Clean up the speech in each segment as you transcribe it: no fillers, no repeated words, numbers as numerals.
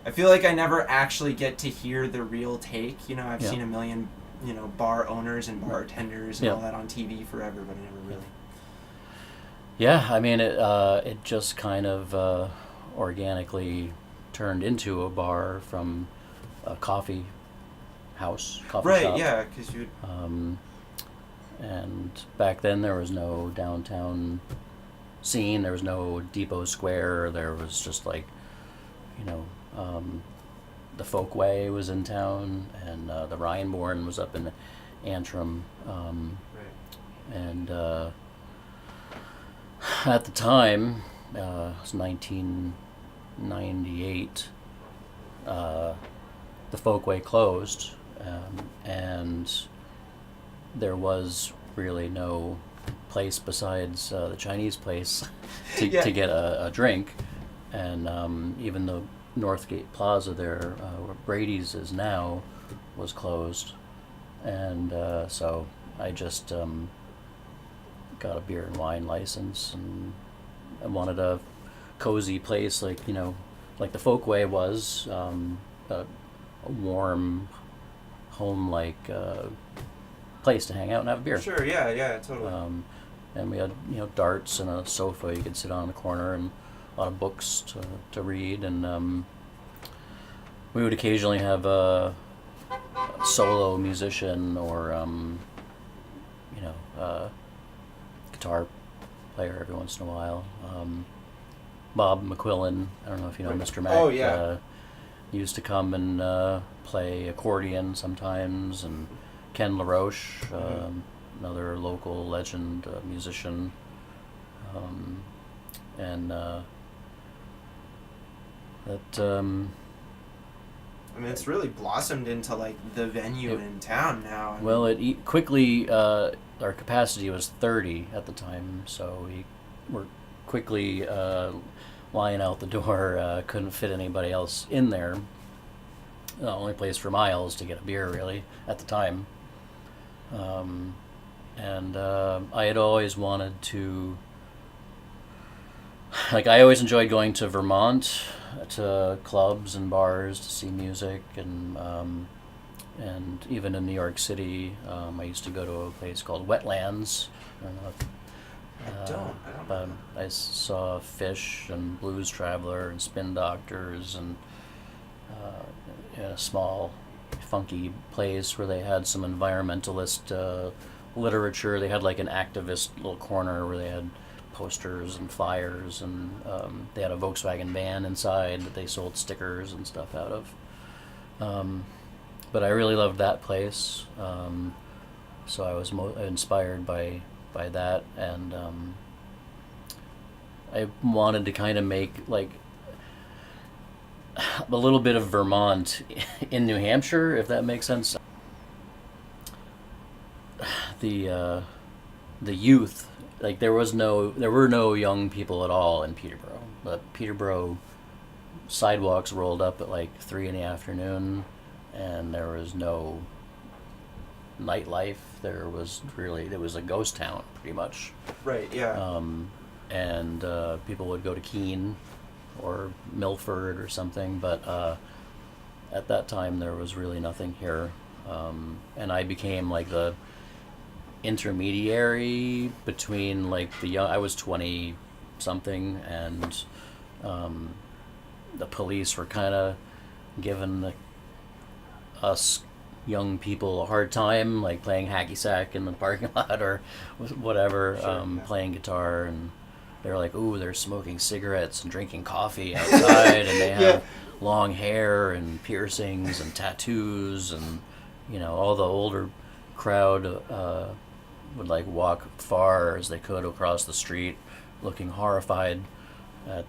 I feel like I never actually get to hear the real take. I've Yeah. seen a million, bar owners and bartenders and Yeah. all that on TV forever, but I never really. Yeah, I mean it just kind of organically turned into a bar from a coffee coffee Right, shop. yeah, because you. Um, and back then there was no downtown scene. There was no Depot Square. There was just like, you know, um, the Folkway was in town, and the Rhineborn was up in Antrim. Right. And at the time, it was 1998, the Folkway closed, and there was really no place besides the Chinese place Yeah. to get a drink. And even the Northgate Plaza there, where Brady's is now, was closed. And so I just got a beer and wine license, and I wanted a cozy place like the Folkway was, a warm home like place to hang out and have a beer. Sure, yeah, totally. And we had darts and a sofa you could sit on in the corner, and a lot of books to read, and we would occasionally have a solo musician or guitar player every once in a while. Bob McQuillan, I don't know if you know Mr. Mac. Oh, yeah. Used to come and play accordion sometimes, and Ken LaRoche, another local legend musician, and that. I mean, it's really blossomed into like the venue in town now. Well, it quickly, our capacity was 30 at the time, so we were quickly lying out the door. Couldn't fit anybody else in there. Only place for miles to get a beer, really, at the time. And I had always wanted to, I always enjoyed going to Vermont, to clubs and bars to see music, and even in New York City, I used to go to a place called Wetlands. I don't know if, I don't but I saw Fish and Blues Traveler and Spin Doctors, and in a small, funky place where they had some environmentalist literature. They had like an activist little corner where they had posters and flyers, and they had a Volkswagen van inside that they sold stickers and stuff out of. But I really loved that place, so I was inspired by that, and I wanted to kind of make like a little bit of Vermont in New Hampshire, if that makes sense. The youth, like there were no young people at all in Peterborough. The Peterborough sidewalks rolled up at like 3 p.m, and there was no nightlife. It was a ghost town pretty much. Right, yeah. And people would go to Keene or Milford or something, but at that time there was really nothing here, and I became like the intermediary between like the young. I was 20 something, and the police were kind of giving us young people a hard time, like playing hacky sack in the parking lot or whatever, playing guitar, and they're like, ooh, they're smoking cigarettes and drinking coffee outside, and they have long hair and piercings and tattoos, and all the older crowd would like walk far as they could across the street, looking horrified at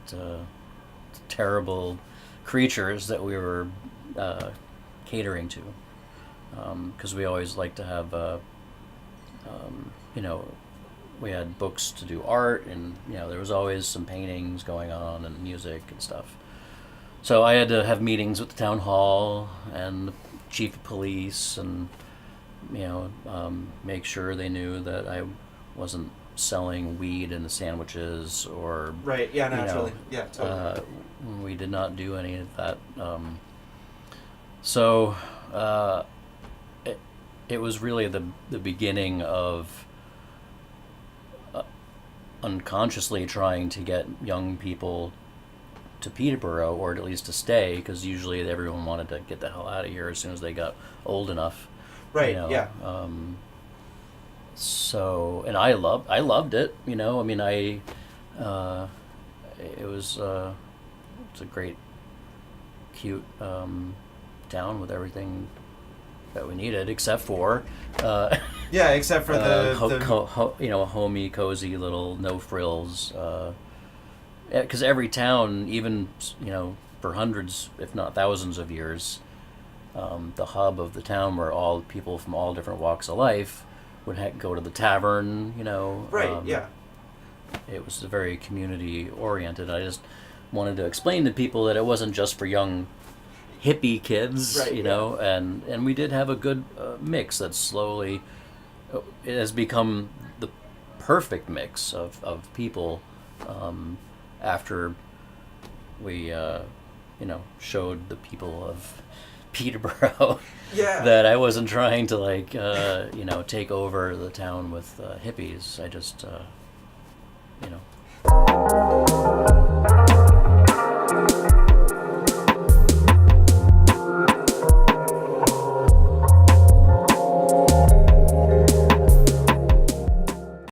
terrible creatures that we were catering to, because we always like to have we had books to do art, and there was always some paintings going on and music and stuff. So I had to have meetings with the town hall and the chief of police, and make sure they knew that I wasn't selling weed in the sandwiches or Right. Yeah. you know, Naturally. Yeah. Totally. we did not do any of that. So it was really the beginning of unconsciously trying to get young people to Peterborough, or at least to stay, because usually everyone wanted to get the hell out of here as soon as they got old enough. Right. You know? Yeah. So, and I loved it. You know, I mean, it was it's a great, cute town with everything that we needed, except for Yeah. Except for the a homey, cozy little no frills. Because every town, even for hundreds, if not thousands of years, the hub of the town where all people from all different walks of life would go to the tavern. Right. Yeah. It was very community oriented. I just wanted to explain to people that it wasn't just for young hippie kids, Right, and we did have a good mix that slowly it has become the perfect mix of people after we showed the people of Peterborough Yeah. that I wasn't trying to take over the town with hippies. I just